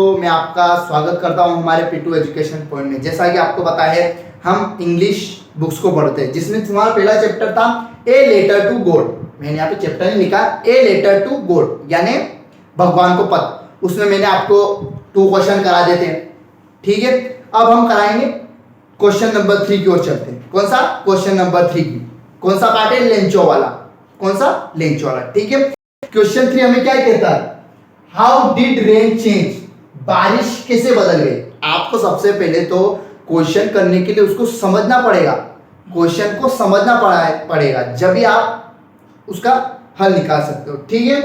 तो मैं आपका स्वागत करता हूं हमारे P2 एजुकेशन पॉइंट में। जैसा कि आपको पता है हम इंग्लिश बुक्स को पढ़ते हैं, जिसमें तुम्हारा पहला चैप्टर था ए लेटर टू गॉड। मैंने यहाँ पे चैप्टर नहीं लिखा, ए लेटर टू गॉड यानी भगवान को पत्र। उसमें मैंने आपको 2 क्वेश्चन करा देते हैं, ठीक है। अब हम कराएंगे क्वेश्चन नंबर 3 की ओर चलते हैं। कौन सा क्वेश्चन नंबर 3 की कौन सा पार्ट है? लेंचो वाला। कौन सा? लेंचो वाला, ठीक है। क्वेश्चन 3 हमें क्या कहता है? How did rain change? बारिश कैसे बदल गई? आपको सबसे पहले तो क्वेश्चन करने के लिए उसको समझना पड़ेगा, क्वेश्चन को समझना पड़ेगा, जब भी आप उसका हल निकाल सकते हो, ठीक है,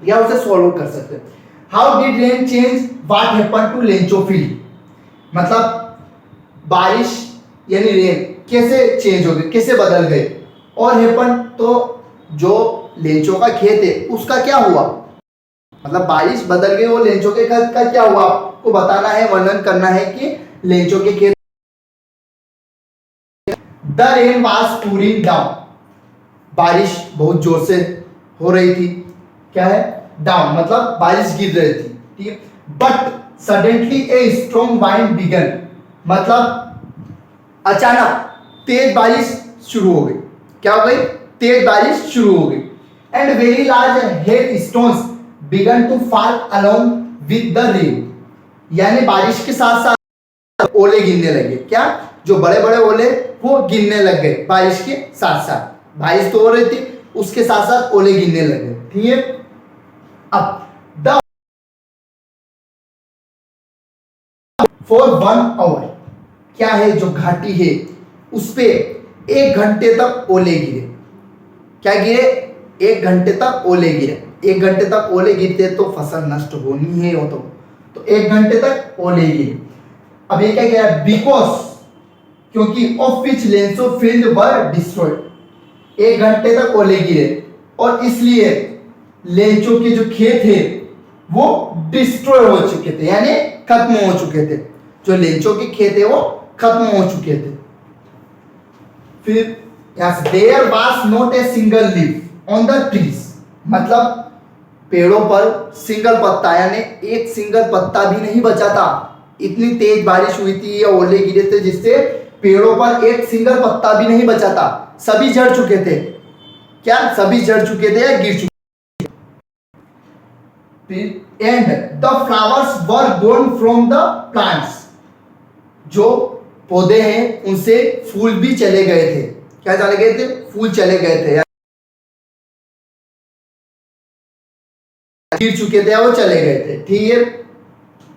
या उसे सॉल्व कर सकते हो। How did rain change what happened to Lencho field? मतलब बारिश यानी रेन कैसे चेंज हो गई, कैसे बदल गई। और हैपेंड तो जो लेंचो का खेत है उसका क्या हुआ, मतलब बारिश बदल गई और लेंचो के खेत का क्या हुआ, आपको बताना है, वर्णन करना है कि लेंचो के खेत। The rain was pouring down, बारिश बहुत जोर से हो रही थी। क्या है? डाउन मतलब बारिश गिर रही थी, ठीक है। But suddenly a strong wind began, मतलब अचानक तेज बारिश शुरू हो गई। क्या हो गई? तेज बारिश शुरू हो गई। And very large hail stones began to fall along with the rain, यानी बारिश के साथ साथ ओले गिरने लगे। क्या? जो बड़े बड़े ओले वो गिरने लग गए बारिश के साथ साथ। बारिश तो हो रही थी, उसके साथ साथ ओले गिरने लगे, ठीक है। अब द फॉर 1 आवर, क्या है जो घाटी है उस पे 1 घंटे तक ओले गिरे। क्या गिरे? 1 घंटे तक ओले गिरे। 1 घंटे तक ओले गिरते तो फसल नष्ट होनी है, वो तो 1 घंटे तक ओले गिरे। अब ये क्या कह रहा है? बिकॉज, क्योंकि of which Lencho field were destroyed. 1 घंटे तक ओले गिरे और इसलिए लेंचो के जो खेत थे वो डिस्ट्रॉय हो चुके थे, यानी खत्म हो चुके थे। जो लेंचो के खेत है वो खत्म हो चुके थे। फिर there was not a single leaf on the trees, मतलब पेड़ों पर सिंगल पत्ता यानी एक सिंगल पत्ता भी नहीं बचा था। इतनी तेज बारिश हुई थी या ओले गिरे थे जिससे पेड़ों पर एक सिंगल पत्ता भी नहीं बचा था, सभी झड़ चुके थे। क्या? सभी झड़ चुके थे या गिर चुके। And the flowers were gone from the plants, जो पौधे हैं उनसे फूल भी चले गए थे। क्या चले गए थे? फूल चले गए थे, गिर चुके थे, वो चले गए थे, ठीक है।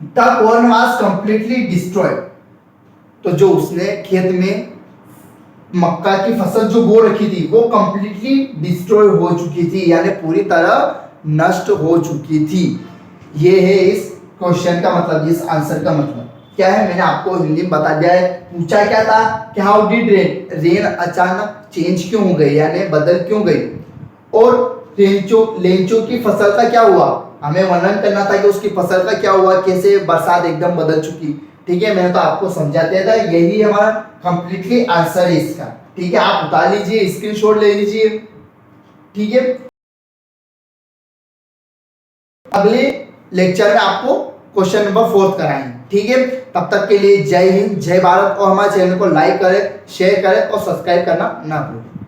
The corn was completely destroyed, तो जो उसने खेत में मक्का की फसल जो बो रखी थी वो कंप्लीटली डिस्ट्रॉय हो चुकी थी, यानी पूरी तरह नष्ट हो चुकी थी। ये है इस क्वेश्चन का मतलब, इस आंसर का मतलब क्या है, मैंने आपको हिंदी में बता दिया है। पूछा क्या था कि हाउ डिड रेन, रेन अचानक चेंज क्यों हो गई, यानी बदल क्यों गई। और लेंचो की फसल का क्या हुआ, हमें वर्णन करना था कि उसकी फसल का क्या हुआ, कैसे बरसात एकदम बदल चुकी, ठीक है। मैंने तो आपको समझा दिया था, यही हमारा कंप्लीटली आंसर है इसका, ठीक है। आप उतार लीजिए, स्क्रीनशॉट ले लीजिए, ठीक है। अगले लेक्चर में आपको क्वेश्चन नंबर 4 कराएंगे, ठीक है। तब तक के लिए जय हिंद, जय भारत। और हमारे चैनल को लाइक करें, शेयर करें और सब्सक्राइब करना ना भूलें।